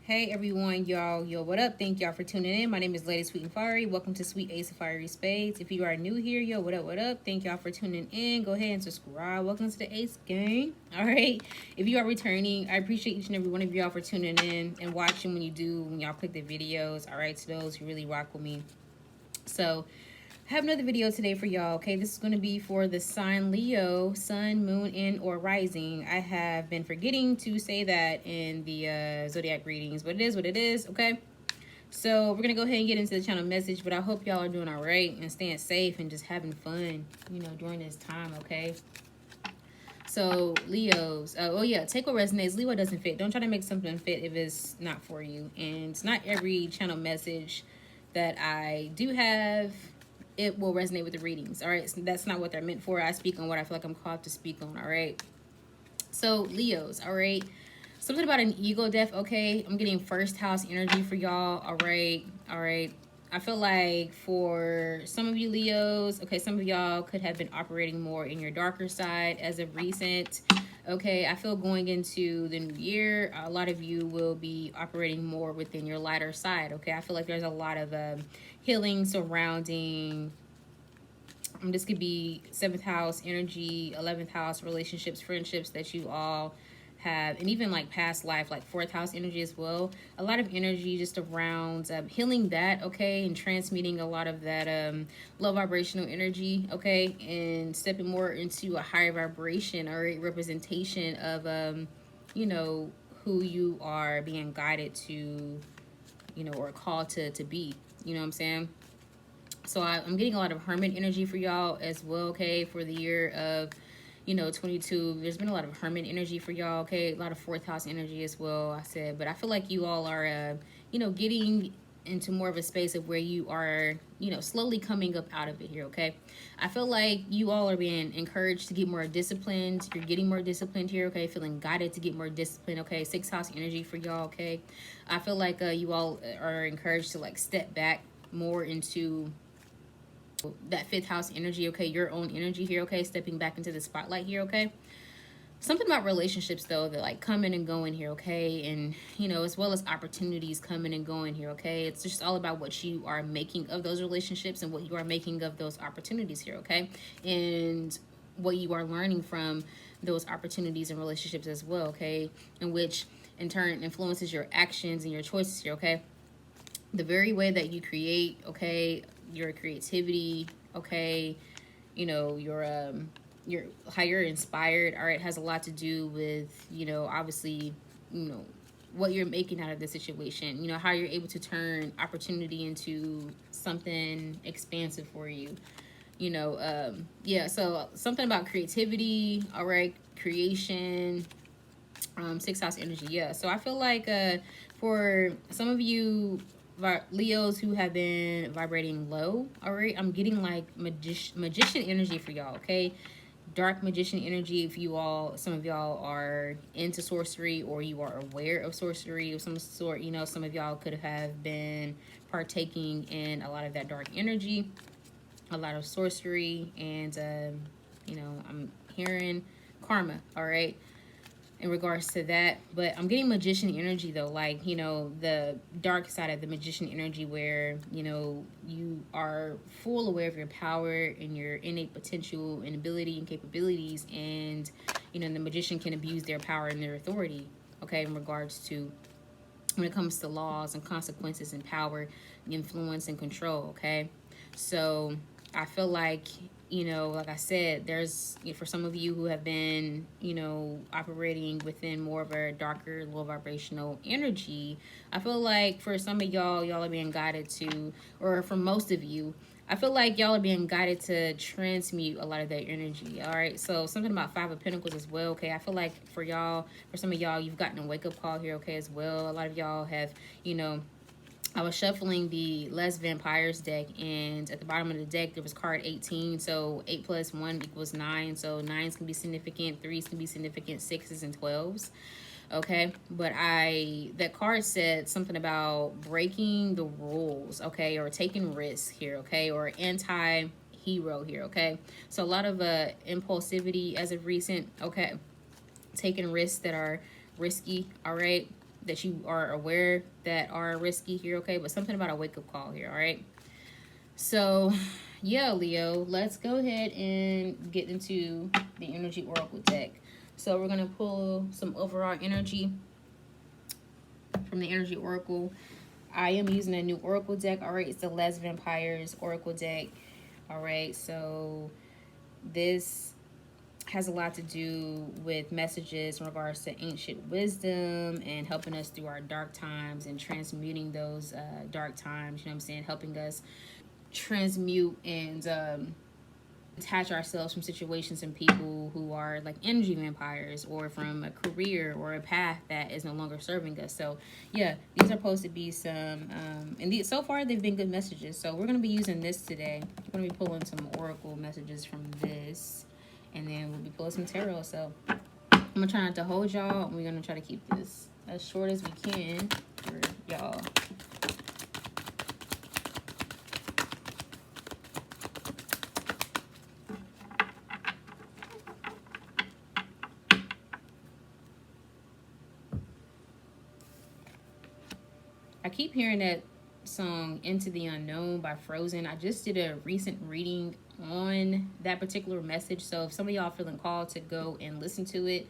Hey everyone, y'all. Yo, what up? Thank y'all for tuning in. My name is Lady Sweet and Fiery. Welcome to Sweet Ace of Fiery Spades. If you are new here, yo, what up, what up? Thank y'all for tuning in. Go ahead and subscribe. Welcome to the Ace Gang. All right. If you are returning, I appreciate each and every one of y'all for tuning in and watching when y'all click the videos. All right. To those who really rock with me. So, I have another video today for y'all. Okay, this is going to be for the sign Leo, sun, moon, and or rising. I have been forgetting to say that in the zodiac readings, but it is what it is. Okay, so we're gonna go ahead and get into the channel message, but I hope y'all are doing all right and staying safe and just having fun, during this time. Okay, so Leos, oh yeah, take what resonates. Leo doesn't fit. Don't try to make something fit if it's not for you. And it's not every channel message that I do have, it will resonate with the readings. All right, so that's not what they're meant for. I speak on what I feel like I'm called to speak on. All right, so Leos, all right, something about an ego death. Okay, I'm getting first house energy for y'all. All right, all right. I feel like for some of you Leos, okay, some of y'all could have been operating more in your darker side as of recent. Okay, I feel going into the new year, a lot of you will be operating more within your lighter side. Okay, I feel like there's a lot of healing surrounding. This could be 7th house energy, 11th house relationships, friendships that you all have, and even like past life, like 4th house energy as well. A lot of energy just around healing that, okay, and transmuting a lot of that low vibrational energy, okay, and stepping more into a higher vibration or a representation of who you are being guided to, or called to be. You know what I'm saying? So I'm getting a lot of hermit energy for y'all as well, okay, for the year of 22. There's been a lot of hermit energy for y'all, okay, a lot of 4th house energy as well, I said. But I feel like you all are getting into more of a space of where you are slowly coming up out of it here, okay. I feel like you all are being encouraged to get more disciplined. You're getting more disciplined here, okay, feeling guided to get more disciplined, okay. 6th house energy for y'all, okay. I feel like you all are encouraged to like step back more into that 5th house energy, okay, your own energy here, okay, stepping back into the spotlight here, okay. Something about relationships though that like coming and going here, okay, and as well as opportunities coming and going here, okay. It's just all about what you are making of those relationships and what you are making of those opportunities here, okay, and what you are learning from those opportunities and relationships as well, okay, and which in turn influences your actions and your choices here, okay. The very way that you create, okay, your creativity, okay, your how you're inspired, all right, has a lot to do with obviously what you're making out of the situation, how you're able to turn opportunity into something expansive for you, yeah. So something about creativity, all right, creation, 6th house energy, yeah. So I feel like for some of you Leos who have been vibrating low, all right, I'm getting like magician energy for y'all, okay. Dark magician energy. If you all, some of y'all are into sorcery or you are aware of sorcery of some sort, some of y'all could have been partaking in a lot of that dark energy, a lot of sorcery, and I'm hearing karma, all right, in regards to that. But I'm getting magician energy though, like the dark side of the magician energy where you are full aware of your power and your innate potential and ability and capabilities, and the magician can abuse their power and their authority, okay, in regards to when it comes to laws and consequences and power, influence and control, okay. So I feel like like I said, there's for some of you who have been operating within more of a darker, low vibrational energy, I feel like for some of y'all are being guided to, or for most of you, I feel like y'all are being guided to transmute a lot of that energy, all right. So something about 5 of Pentacles as well, okay. I feel like for y'all, for some of y'all, you've gotten a wake-up call here, okay, as well. A lot of y'all have I was shuffling the Less Vampires deck, and at the bottom of the deck, there was card 18. So 8 plus 1 equals 9. So 9s can be significant, 3s can be significant, 6s and 12s. Okay, but that card said something about breaking the rules, okay, or taking risks here, okay, or anti-hero here, okay. So a lot of impulsivity as of recent, okay, taking risks that are risky, all right. that you are aware that are risky here, okay? But something about a wake-up call here, all right? So, yeah, Leo, let's go ahead and get into the energy oracle deck. So we're going to pull some overall energy from the energy oracle. I am using a new oracle deck, all right? It's the Les Vampires oracle deck, all right? So this has a lot to do with messages in regards to ancient wisdom and helping us through our dark times and transmuting those dark times, you know what I'm saying? Helping us transmute and detach ourselves from situations and people who are like energy vampires, or from a career or a path that is no longer serving us. So yeah, these are supposed to be some and these, so far they've been good messages. So we're going to be using this today. We're going to be pulling some oracle messages from this, and then we'll be pulling some tarot. So I'm going to try not to hold y'all, and we're going to try to keep this as short as we can for y'all. I keep hearing that song Into the Unknown by Frozen. I just did a recent reading on that particular message. So if some of y'all feeling called to go and listen to it,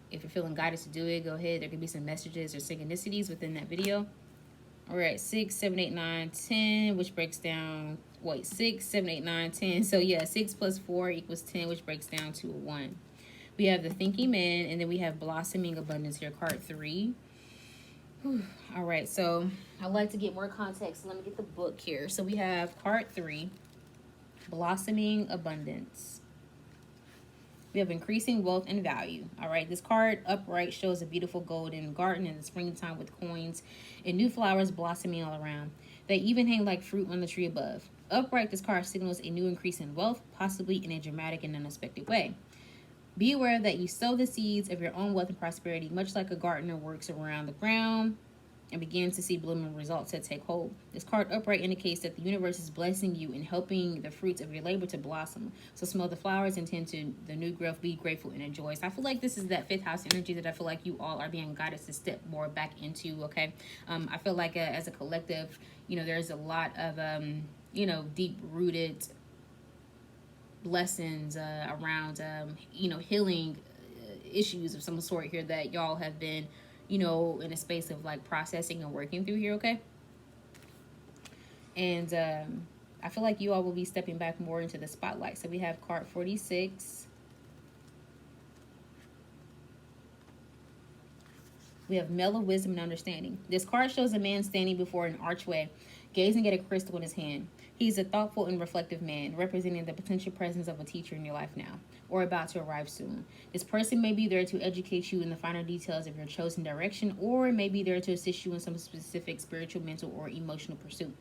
if you're feeling guided to do it, go ahead. There could be some messages or synchronicities within that video. All right, 6, 7, 8, 9, 10, which breaks down, 6, 7, 8, 9, 10. So yeah, 6 plus 4 equals 10, which breaks down to a 1. We have the Thinking Man, and then we have Blossoming Abundance here, card 3. All right, so I'd like to get more context. Let me get the book here. So we have card 3, Blossoming Abundance. We have Increasing Wealth and Value. All right, this card upright shows a beautiful golden garden in the springtime with coins and new flowers blossoming all around. They even hang like fruit on the tree above. Upright, this card signals a new increase in wealth, possibly in a dramatic and unexpected way. Be aware that you sow the seeds of your own wealth and prosperity, much like a gardener works around the ground and begins to see blooming results that take hold. This card upright indicates that the universe is blessing you and helping the fruits of your labor to blossom. So smell the flowers and tend to the new growth. Be grateful and enjoy. So I feel like this is that 5th house energy that I feel like you all are being guided to step more back into, okay? I feel like as a collective, there's a lot of, deep-rooted lessons around healing issues of some sort here that y'all have been in a space of like processing and working through here, okay? And I feel like you all will be stepping back more into the spotlight. So we have card 46. We have Mellow Wisdom and Understanding. This card shows a man standing before an archway, gazing at a crystal in his hand. He's a thoughtful and reflective man, representing the potential presence of a teacher in your life now, or about to arrive soon. This person may be there to educate you in the finer details of your chosen direction, or may be there to assist you in some specific spiritual, mental, or emotional pursuit.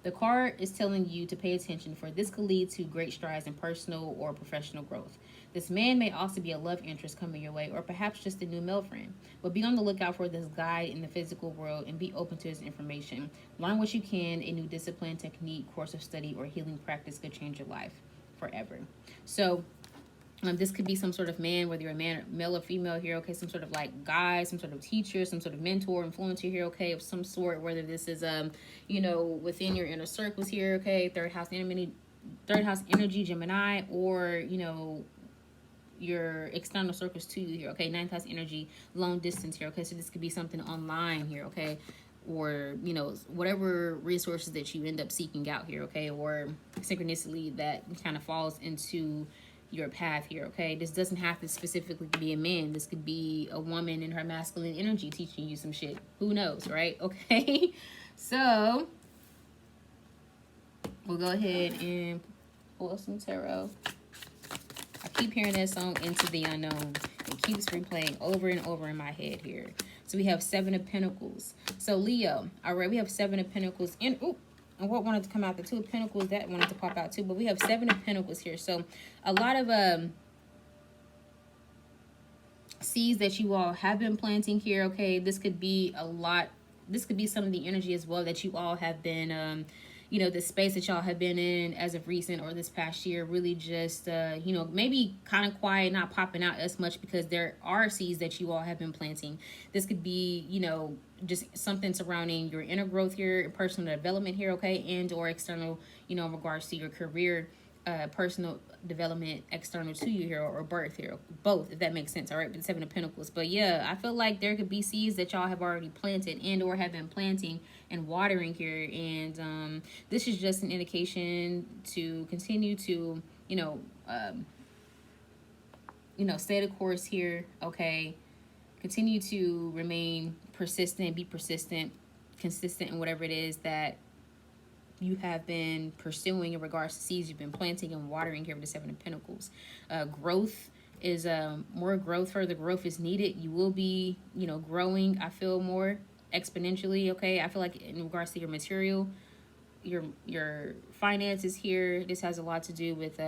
The card is telling you to pay attention, for this could lead to great strides in personal or professional growth. This man may also be a love interest coming your way, or perhaps just a new male friend. But be on the lookout for this guide in the physical world and be open to his information. Learn what you can. A new discipline, technique, course of study, or healing practice could change your life forever. So this could be some sort of man, whether you're a man, male or female here, okay? Some sort of like guide, some sort of teacher, some sort of mentor, influencer here, okay? Of some sort, whether this is, within your inner circles here, okay? Third house energy, Gemini, or, your external circles too here, okay? 9th house energy, long distance here, okay? So this could be something online here, okay? Or, whatever resources that you end up seeking out here, okay? Or synchronicity that kind of falls into your path here, okay? This doesn't have to specifically be a man. This could be a woman in her masculine energy teaching you some shit. Who knows, right? Okay? So we'll go ahead and pull some tarot. I keep hearing that song Into the Unknown. It keeps replaying over and over in my head here. So we have 7 of Pentacles. So Leo, all right, we have 7 of Pentacles. And what wanted to come out? The 2 of Pentacles, that wanted to pop out too. But we have 7 of Pentacles here. So a lot of seeds that you all have been planting here, okay? This could be a lot. This could be some of the energy as well that you all have been, you know, the space that y'all have been in as of recent or this past year, really just, you know, maybe kind of quiet, not popping out as much because there are seeds that you all have been planting. This could be, you know, just something surrounding your inner growth here, personal development here, okay, and or external, you know, in regards to your career, personal development external to you here, or birth here, both, if that makes sense. All right, but the Seven of Pentacles. But yeah, I feel like there could be seeds that y'all have already planted and or have been planting and watering here, and this is just an indication to continue to, stay the course here, okay. Continue to remain persistent, be persistent, consistent in whatever it is that you have been pursuing in regards to seeds you've been planting and watering here with the Seven of Pentacles. Growth is more growth, further growth is needed. You will be, growing, I feel, more exponentially, okay. I feel like in regards to your material, your finances here, this has a lot to do with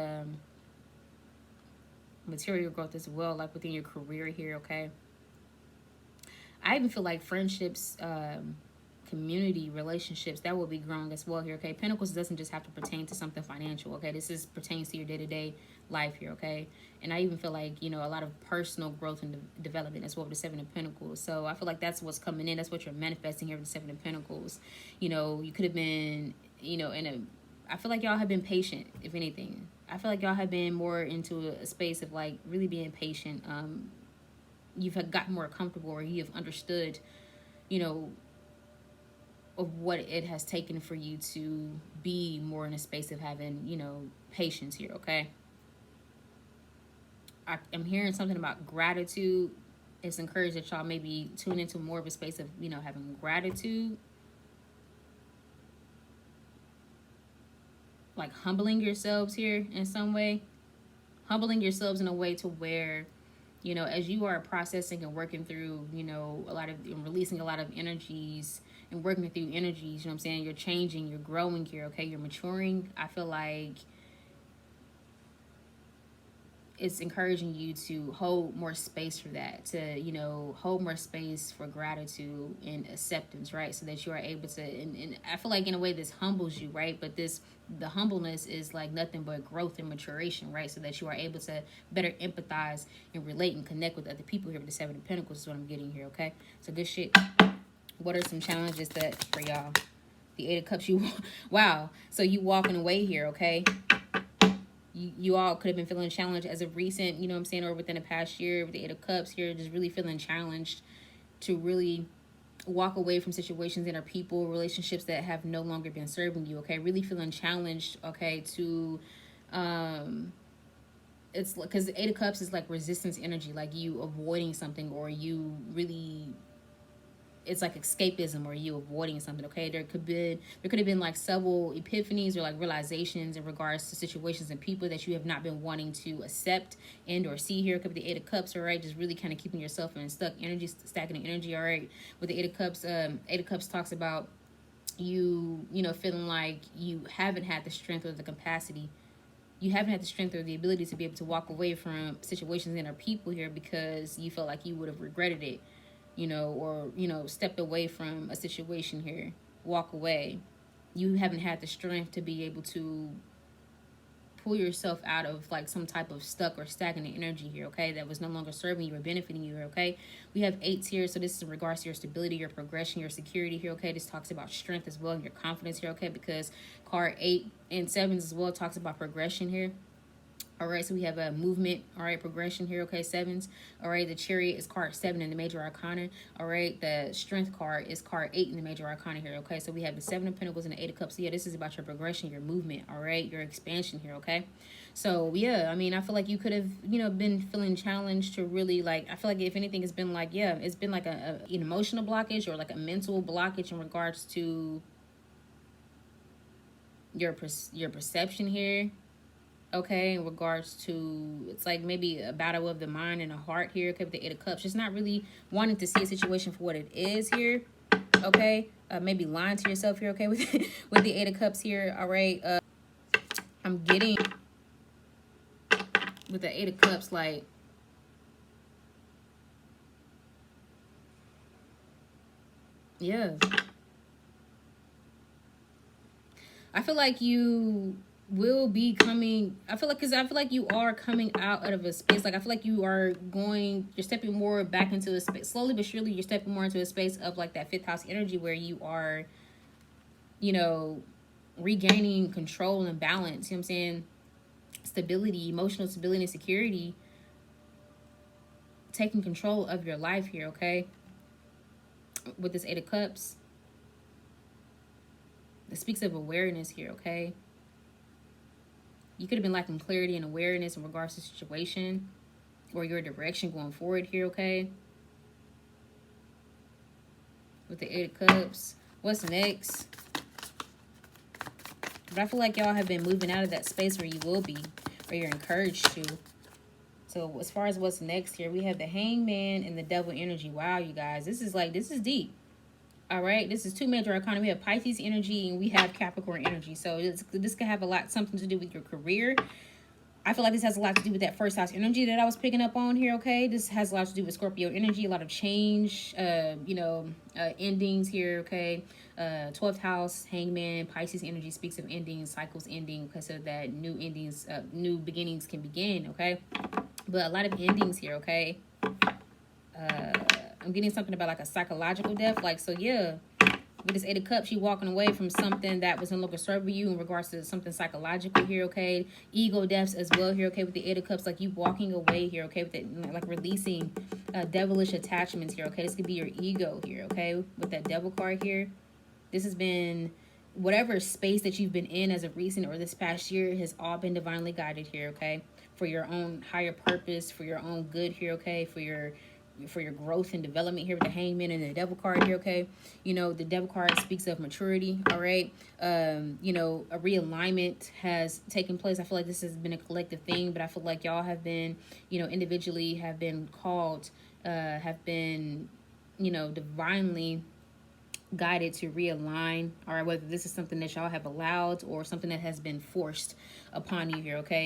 material growth as well, like within your career here, okay. I even feel like friendships, community, relationships, that will be growing as well here, okay. Pentacles doesn't just have to pertain to something financial, okay. This is pertains to your day-to-day life here, okay. And I even feel like, a lot of personal growth and development as well with the Seven of Pentacles. So I feel like that's what's coming in. That's what you're manifesting here with the Seven of Pentacles. You could have been, I feel like y'all have been patient, if anything. I feel like y'all have been more into a space of like really being patient. You've gotten more comfortable, or you have understood, of what it has taken for you to be more in a space of having, patience here, okay? I'm hearing something about gratitude. It's encouraged that y'all maybe tune into more of a space of, having gratitude. Like humbling yourselves here in some way. Humbling yourselves in a way to where, as you are processing and working through, releasing a lot of energies and working through energies, what I'm saying? You're changing, you're growing here, okay? You're maturing. I feel like it's encouraging you to hold more space for that, to, hold more space for gratitude and acceptance, right? So that you are able to, and I feel like in a way this humbles you, right? But the humbleness is like nothing but growth and maturation, right? So that you are able to better empathize and relate and connect with other people here with the Seven of Pentacles is what I'm getting here, okay? So good shit. What are some challenges that for y'all? The Eight of Cups, wow. So you walking away here, okay? You all could have been feeling challenged as of recent, or within the past year with the Eight of Cups here, just really feeling challenged to really walk away from situations and or people, relationships that have no longer been serving you, okay? Really feeling challenged, okay, to, it's because the Eight of Cups is like resistance energy, like you avoiding something, or you really, it's like escapism, or you avoiding something, okay? There could have been like several epiphanies or like realizations in regards to situations and people that you have not been wanting to accept and or see here. It could be the Eight of Cups, all right? Just really kind of keeping yourself in stuck energy, stacking energy, all right? With the Eight of Cups talks about you, feeling like you haven't had the strength or the capacity. You haven't had the strength or the ability to be able to walk away from situations and or people here because you felt like you would have regretted it, or, stepped away from a situation here, walk away. You haven't had the strength to be able to pull yourself out of like some type of stuck or stagnant energy here, okay, that was no longer serving you or benefiting you, okay? We have eights here, so this is in regards to your stability, your progression, your security here, okay? This talks about strength as well and your confidence here, okay? Because card 8 and 7s as well talks about progression here. All right, so we have a movement, all right, progression here, okay, 7s. All right, the Chariot is card 7 in the Major Arcana. All right, the Strength card is card 8 in the Major Arcana here, okay? So we have the 7 of Pentacles and the 8 of Cups. So yeah, this is about your progression, your movement, all right, your expansion here, okay? So yeah, I mean, I feel like you could have, been feeling challenged to really like, I feel like if anything, it's been like, yeah, it's been like an emotional blockage or like a mental blockage in regards to your perception here. Okay, in regards to, it's like maybe a battle of the mind and a heart here, okay, with the Eight of Cups. Just not really wanting to see a situation for what it is here, okay? Maybe lying to yourself here, okay, with the Eight of Cups here, all right? I'm getting, with the Eight of Cups, like, yeah. I feel like you will be coming. Because I feel like you are coming out of a space. Like, I feel like you're stepping more back into a space. Slowly but surely, you're stepping more into a space of like that fifth house energy where you are, you know, regaining control and balance. You know what I'm saying? Stability, emotional stability and security. Taking control of your life here, okay? With this Eight of Cups. It speaks of awareness here, okay? You could have been lacking clarity and awareness in regards to the situation or your direction going forward here, okay? With the Eight of Cups. What's next? But I feel like y'all have been moving out of that space where you will be, or you're encouraged to. So as far as what's next here, we have the Hangman and the Devil energy. Wow, you guys, this is deep. All right, this is two major arcana. We have Pisces energy and we have Capricorn energy. So this could have something to do with your career. I feel like this has a lot to do with that first house energy that I was picking up on here, okay? This has a lot to do with Scorpio energy, a lot of change, endings here, okay? 12th house, Hangman, Pisces energy speaks of endings, cycles ending, because of that new endings, new beginnings can begin, okay? But a lot of endings here, okay? I'm getting something about like a psychological death. Like, so yeah, with this Eight of Cups, you walking away from something that was no longer serving you in regards to something psychological here, okay? Ego deaths as well here, okay? With the Eight of Cups, like you walking away here, okay? With it, like releasing devilish attachments here, okay? This could be your ego here, okay? With that Devil card here. This has been whatever space that you've been in as of recent or this past year has all been divinely guided here, okay? For your own higher purpose, for your own good here, okay? For your growth and development here with the Hangman and the Devil card here, okay? You know, the Devil card speaks of maturity, all right? A realignment has taken place. I feel like this has been a collective thing, but I feel like y'all have been, individually have been called, have been, divinely guided to realign, all right? Whether this is something that y'all have allowed or something that has been forced upon you here, okay?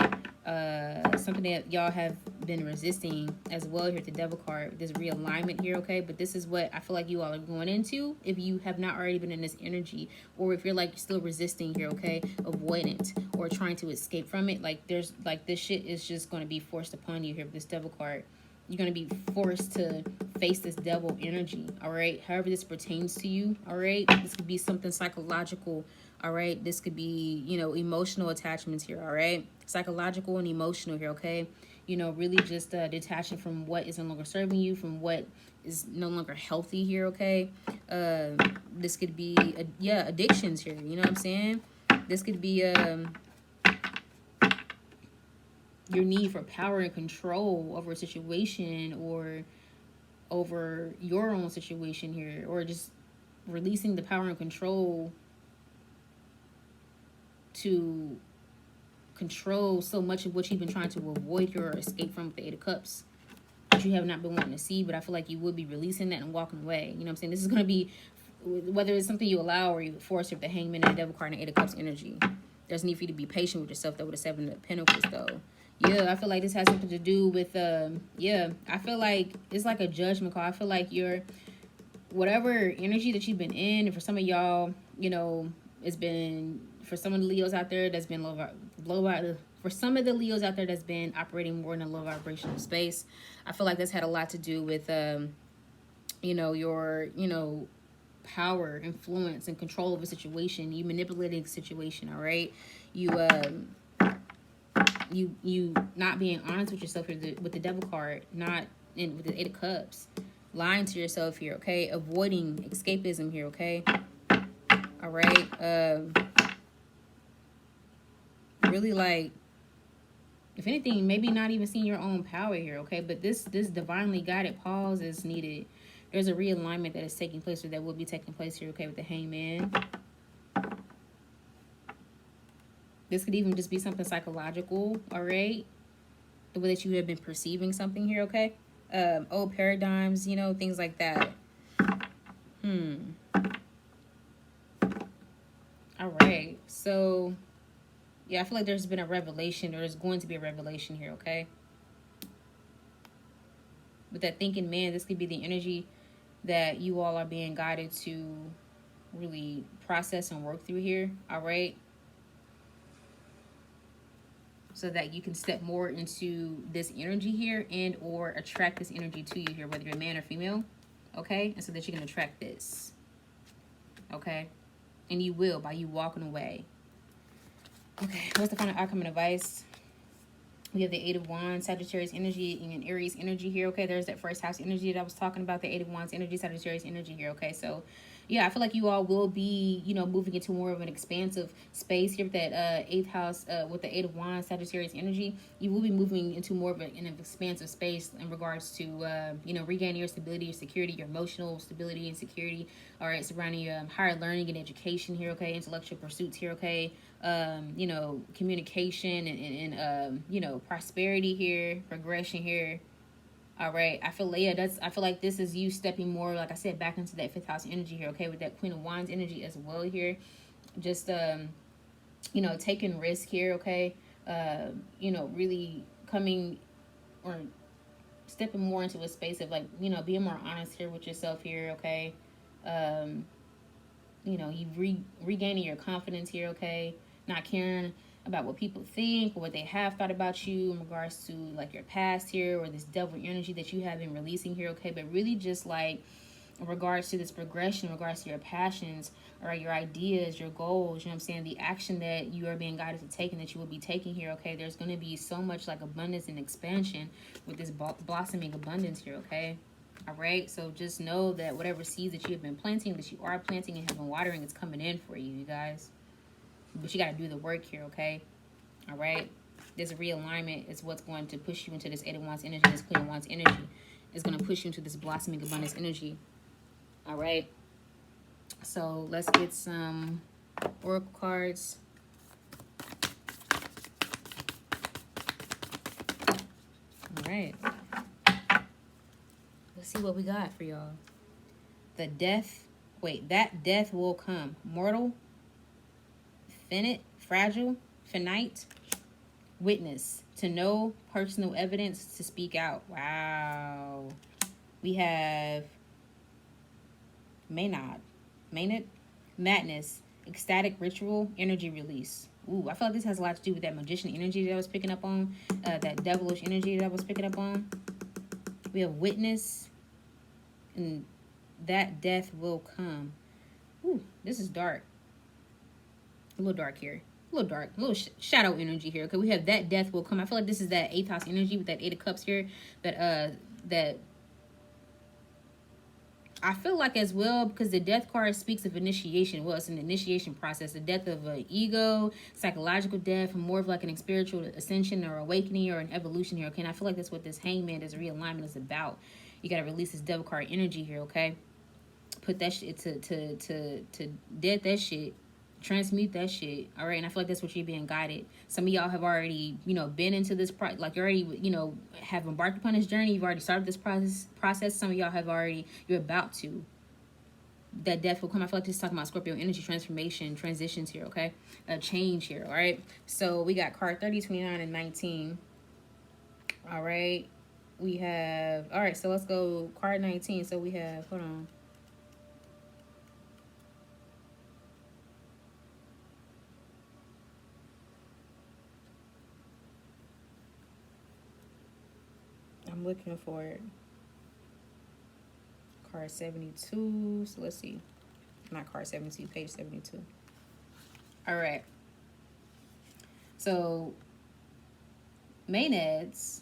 Something that y'all have been resisting as well here at the Devil card, this realignment here, okay? But this is what I feel like you all are going into if you have not already been in this energy, or if you're like still resisting here, okay? Avoidant or trying to escape from it. Like there's like this shit is just going to be forced upon you here with this Devil card. You're going to be forced to face this devil energy, all right? However this pertains to you, all right? This could be something psychological, all right? This could be, emotional attachments here, all right? Psychological and emotional here, okay? Really just detaching from what is no longer serving you, from what is no longer healthy here, okay? This could be, addictions here, you know what I'm saying? This could be, your need for power and control over a situation or over your own situation here, or just releasing the power and control to control so much of what you've been trying to avoid or escape from with the Eight of Cups that you have not been wanting to see. But I feel like you would be releasing that and walking away. You know what I'm saying? This is going to be, whether it's something you allow or you force, with the Hangman and the Devil card and the Eight of Cups energy. There's need for you to be patient with yourself, though, with the Seven of Pentacles, though. Yeah, I feel like this has something to do with, I feel like it's like a judgment call. I feel like whatever energy that you've been in, and for some of y'all, it's been, for some of the Leos out there, that's been for some of the Leos out there that's been operating more in a low vibrational space. I feel like that's had a lot to do with, your, power, influence, and control of a situation. You manipulating the situation, all right? You not being honest with yourself with the Devil card, not in with the Eight of Cups, lying to yourself here, okay? Avoiding escapism here, okay? All right. Really, like, if anything, maybe not even seeing your own power here, okay? But this divinely guided pause is needed. There's a realignment that is taking place, or that will be taking place here, okay, with the Hangman. This could even just be something psychological, all right? The way that you have been perceiving something here, okay? Old paradigms, things like that. All right. So, yeah, I feel like there's been a revelation, or there's going to be a revelation here, okay? With that thinking man, this could be the energy that you all are being guided to really process and work through here, all right? so that you can step more into this energy here and or attract this energy to you here, whether you're a man or female. Okay, and so that you can attract this. Okay, and you will by you walking away. Okay, what's the final outcome and advice? We have the Eight of Wands, Sagittarius energy, and Aries energy here. Okay, there's that first house energy that I was talking about, the Eight of Wands energy, Sagittarius energy here. Okay, so yeah, I feel like you all will be, you know, moving into more of an expansive space here with that eighth house, with the Eight of Wands, Sagittarius energy. You will be moving into more of an expansive space in regards to, you know, regaining your stability, your security, your emotional stability and security. All right, surrounding your higher learning and education here. Okay, intellectual pursuits here. Okay. You know, communication and you know, prosperity here, progression here. All right, I feel, yeah, I feel like this is you stepping more, like I said, back into that fifth house energy here. Okay, with that Queen of Wands energy as well here. Just you know, taking risk here. Okay, you know, really coming or stepping more into a space of, like, you know, being more honest here with yourself here. Okay, you know, you regaining your confidence here. Okay, not caring about what people think or what they have thought about you in regards to, like, your past here or this devil energy that you have been releasing here. Okay, but really just like in regards to this progression, in regards to your passions or your ideas, your goals, you know what I'm saying, the action that you are being guided to take and that you will be taking here. Okay, there's going to be so much like abundance and expansion with this blossoming abundance here. Okay, all right, so just know that whatever seeds that you have been planting, that you are planting and have been watering, it's coming in for you, you guys. But you got to do the work here, okay? All right? This realignment is what's going to push you into this Eight of Wands energy, this Queen of Wands energy. It's going to push you into this blossoming abundance energy. All right? So let's get some oracle cards. All right. Let's see what we got for y'all. The death. Wait, that death will come. Mortal. Finite. Fragile. Finite. Witness. To know personal evidence to speak out. Wow. We have Maynard. Madness. Ecstatic ritual. Energy release. Ooh, I feel like this has a lot to do with that magician energy that I was picking up on. That devilish energy that I was picking up on. We have witness. And that death will come. Ooh, this is dark. A little dark here. A little dark. A little shadow energy here. Okay, we have that death will come. I feel like this is that eighth house energy with that Eight of Cups here. That I feel like as well, because the death card speaks of initiation. Well, it's an initiation process. The death of an ego, psychological death, more of like an spiritual ascension or awakening or an evolution here. Okay, and I feel like that's what this hangman, this realignment is about. You got to release this devil card energy here, okay? Put that shit to death that shit. Transmute that shit, all right? And I feel like that's what you're being guided. Some of y'all have already, you know, been into this, like you already, you know, have embarked upon this journey. You've already started this process. Some of y'all have already, you're about to. That death will come. I feel like this is talking about Scorpio energy, transformation, transitions here, okay? A change here, all right? So we got card 30, 29, and 19. All right. We have, all right, so let's go card 19. So we have, hold on. I'm looking for it. Card 72. So let's see. Not card 72, page 72. All right. So Maenads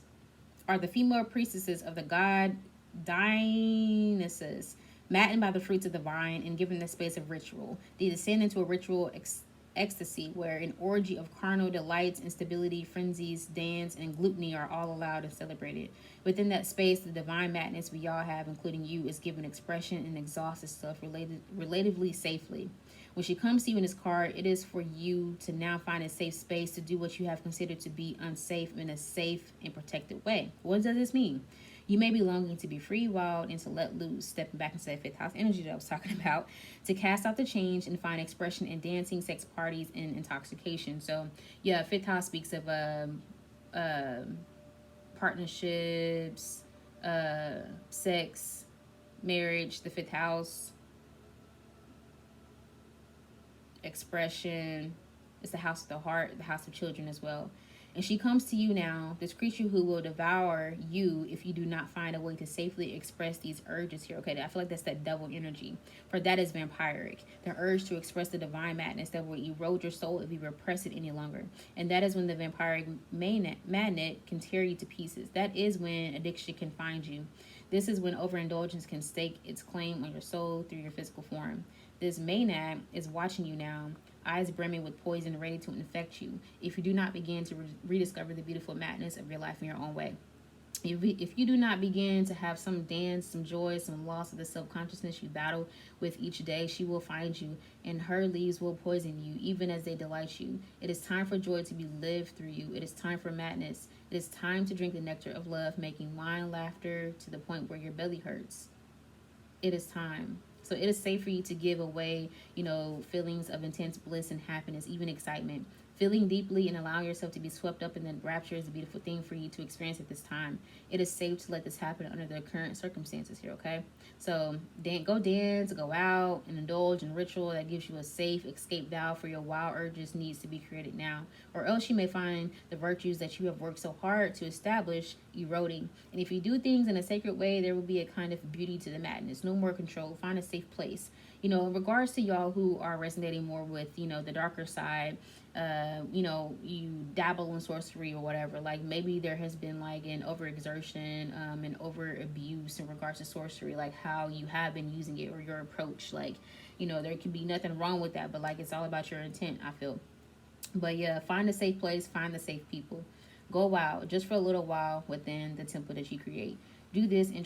are the female priestesses of the god Dionysus, maddened by the fruits of the vine and given the space of ritual. They descend into a ritual ecstasy where an orgy of carnal delights, instability, frenzies, dance, and gluttony are all allowed and celebrated. Within that space, the divine madness we all have, including you, is given expression and exhausts itself relatively safely. When she comes to you in this card, it is for you to now find a safe space to do what you have considered to be unsafe in a safe and protected way. What does this mean? You may be longing to be free, wild, and to let loose, stepping back into that fifth house energy that I was talking about, to cast out the change and find expression in dancing, sex parties, and intoxication. So, yeah, fifth house speaks of partnerships, sex, marriage. The fifth house, expression. It's the house of the heart, the house of children as well. And she comes to you now, this creature who will devour you if you do not find a way to safely express these urges here. Okay, I feel like that's that double energy. For that is vampiric. The urge to express the divine madness that will erode your soul if you repress it any longer. And that is when the vampiric magnet can tear you to pieces. That is when addiction can find you. This is when overindulgence can stake its claim on your soul through your physical form. This Maynad is watching you now, eyes brimming with poison ready to infect you, if you do not begin to rediscover the beautiful madness of your life in your own way. If you do not begin to have some dance, some joy, some loss of the self-consciousness you battle with each day, she will find you, and her leaves will poison you, even as they delight you. It is time for joy to be lived through you. It is time for madness. It is time to drink the nectar of love, making wine laughter to the point where your belly hurts. It is time. So it is safe for you to give away, feelings of intense bliss and happiness, even excitement. Feeling deeply and allowing yourself to be swept up in the rapture is a beautiful thing for you to experience at this time. It is safe to let this happen under the current circumstances here, okay? So go dance, go out, and indulge in ritual that gives you a safe escape valve for your wild urges needs to be created now. Or else you may find the virtues that you have worked so hard to establish eroding. And if you do things in a sacred way, there will be a kind of beauty to the madness. No more control. Find a safe place. In regards to y'all who are resonating more with, the darker side, you dabble in sorcery or whatever, like maybe there has been like an overexertion and over abuse in regards to sorcery, like how you have been using it or your approach, like there can be nothing wrong with that, but like it's all about your intent, I feel. But yeah, find a safe place, find the safe people, go wild just for a little while within the temple that you create. Do this and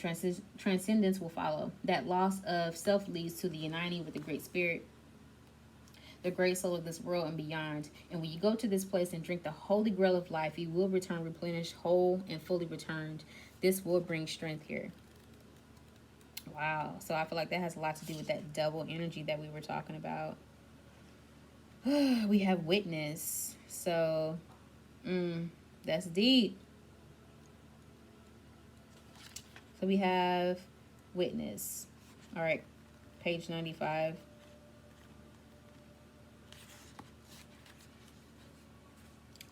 transcendence will follow. That loss of self leads to the uniting with the Great Spirit, the great soul of this world and beyond. And when you go to this place and drink the holy grail of life, you will return replenished, whole, and fully returned. This will bring strength here. Wow. So I feel like that has a lot to do with that double energy that we were talking about. We have witness. So, that's deep. So we have witness. All right. Page 95.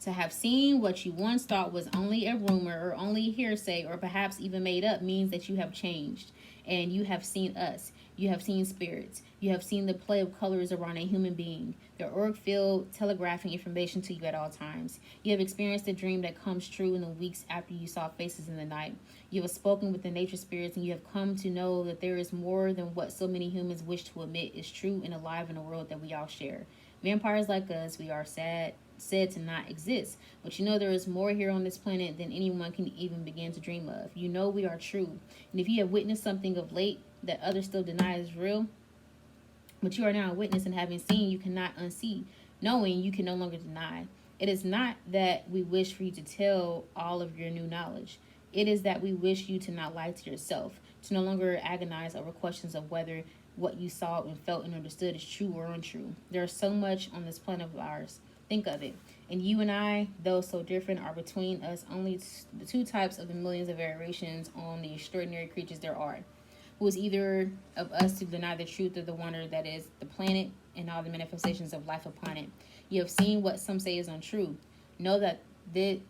To have seen what you once thought was only a rumor or only hearsay or perhaps even made up means that you have changed. And you have seen us. You have seen spirits. You have seen the play of colors around a human being. The auric field telegraphing information to you at all times. You have experienced a dream that comes true in the weeks after you saw faces in the night. You have spoken with the nature spirits, and you have come to know that there is more than what so many humans wish to admit is true and alive in a world that we all share. Vampires like us, we are said to not exist. But there is more here on this planet than anyone can even begin to dream of. We are true. And if you have witnessed something of late that others still deny is real, but you are now a witness, and having seen, you cannot unsee. Knowing, you can no longer deny. It is not that we wish for you to tell all of your new knowledge. It is that we wish you to not lie to yourself, to no longer agonize over questions of whether what you saw and felt and understood is true or untrue. There is so much on this planet of ours. Think of it. And you and I, though so different, are between us only the two types of the millions of variations on the extraordinary creatures there are. Who is either of us to deny the truth of the wonder that is the planet and all the manifestations of life upon it? You have seen what some say is untrue. Know that it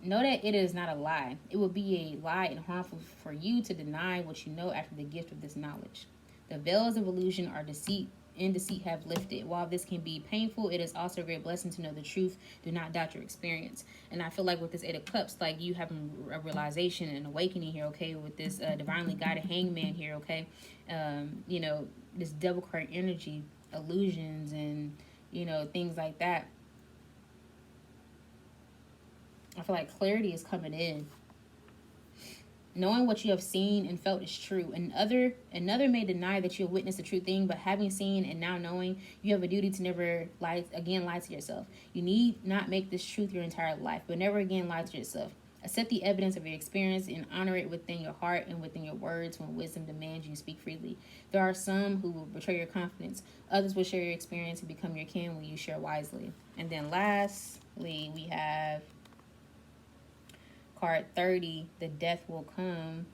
is not a lie. It would be a lie and harmful for you to deny what you know after the gift of this knowledge. The veils of illusion are deceit have lifted. While this can be painful, it is also a great blessing to know the truth. Do not doubt your experience. And I feel like with this Eight of Cups, like you have a realization and awakening here, okay, with this divinely guided hangman here, okay, this double card energy, illusions, and things like that. I feel like clarity is coming in. Knowing what you have seen and felt is true. Another may deny that you have witnessed a true thing, but having seen and now knowing, you have a duty to never lie to yourself. You need not make this truth your entire life, but never again lie to yourself. Accept the evidence of your experience and honor it within your heart and within your words when wisdom demands you speak freely. There are some who will betray your confidence. Others will share your experience and become your kin when you share wisely. And then lastly, we have card 30, the death will come.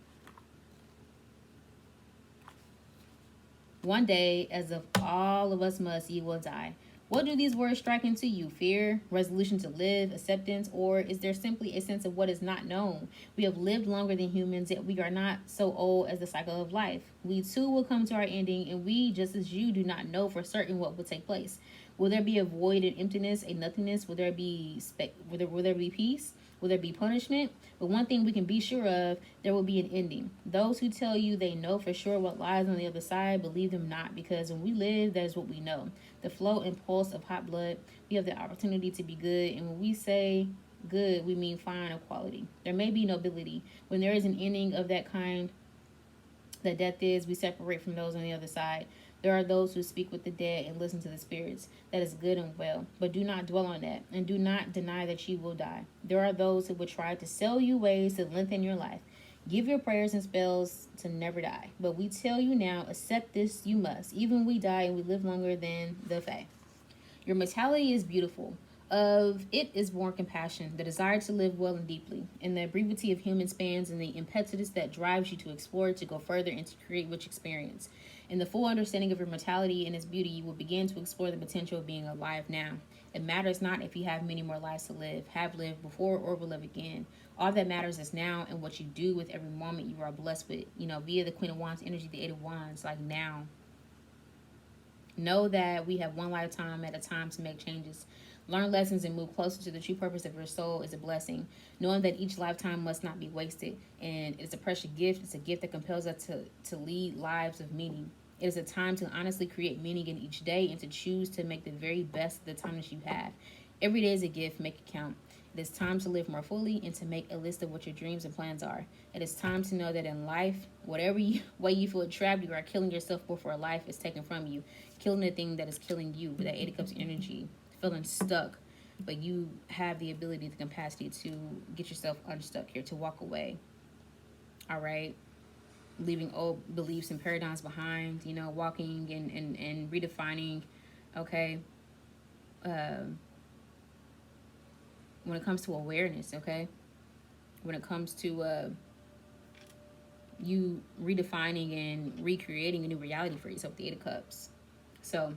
One day, as of all of us must, you will die. What do these words strike into you? Fear, resolution to live, acceptance, or is there simply a sense of what is not known? We have lived longer than humans, yet we are not so old as the cycle of life. We too will come to our ending, and we, just as you, do not know for certain what will take place. Will there be a void and emptiness, a nothingness? Will there be will there be peace? Will there be punishment? But one thing we can be sure of, there will be an ending. Those who tell you they know for sure what lies on the other side, believe them not, because when we live, that is what we know. The flow and pulse of hot blood, we have the opportunity to be good, and when we say good, we mean fine or quality. There may be nobility. When there is an ending of that kind, that death is, we separate from those on the other side. There are those who speak with the dead and listen to the spirits. That is good and well. But do not dwell on that, and do not deny that you will die. There are those who would try to sell you ways to lengthen your life. Give your prayers and spells to never die. But we tell you now, accept this you must. Even we die and we live longer than the Fae. Your mortality is beautiful. Of it is born compassion, the desire to live well and deeply, and the brevity of human spans, and the impetus that drives you to explore, to go further, and to create rich experience. In the full understanding of your mortality and its beauty, you will begin to explore the potential of being alive now. It matters not if you have many more lives to live, have lived before, or will live again. All that matters is now and what you do with every moment you are blessed with. Via the Queen of Wands energy, the Eight of Wands, like now. Know that we have one lifetime at a time to make changes. Learn lessons and move closer to the true purpose of your soul is a blessing. Knowing that each lifetime must not be wasted, and it's a precious gift. It's a gift that compels us to lead lives of meaning. It is a time to honestly create meaning in each day and to choose to make the very best of the time that you have. Every day is a gift. Make it count. It is time to live more fully and to make a list of what your dreams and plans are. It is time to know that in life, whatever way you feel trapped, you are killing yourself before life is taken from you. Killing the thing that is killing you with that Eight of Cups energy. Feeling stuck, but you have the ability, the capacity to get yourself unstuck here, to walk away. All right, leaving old beliefs and paradigms behind, walking and redefining. Okay, when it comes to awareness, okay, when it comes to you redefining and recreating a new reality for yourself, the Eight of Cups. So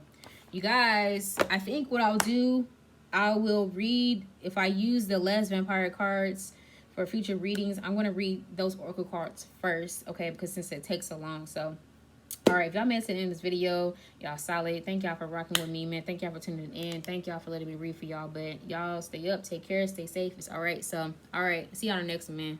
you guys, I think what I'll do, I will read, if I use the less vampire cards for future readings, I'm going to read those oracle cards first, okay, because since it takes so long. So, all right, if y'all made it to the end of this video, y'all solid. Thank y'all for rocking with me, man. Thank y'all for tuning in. Thank y'all for letting me read for y'all. But y'all stay up, take care, stay safe. It's all right. So, all right, see y'all on the next one, man.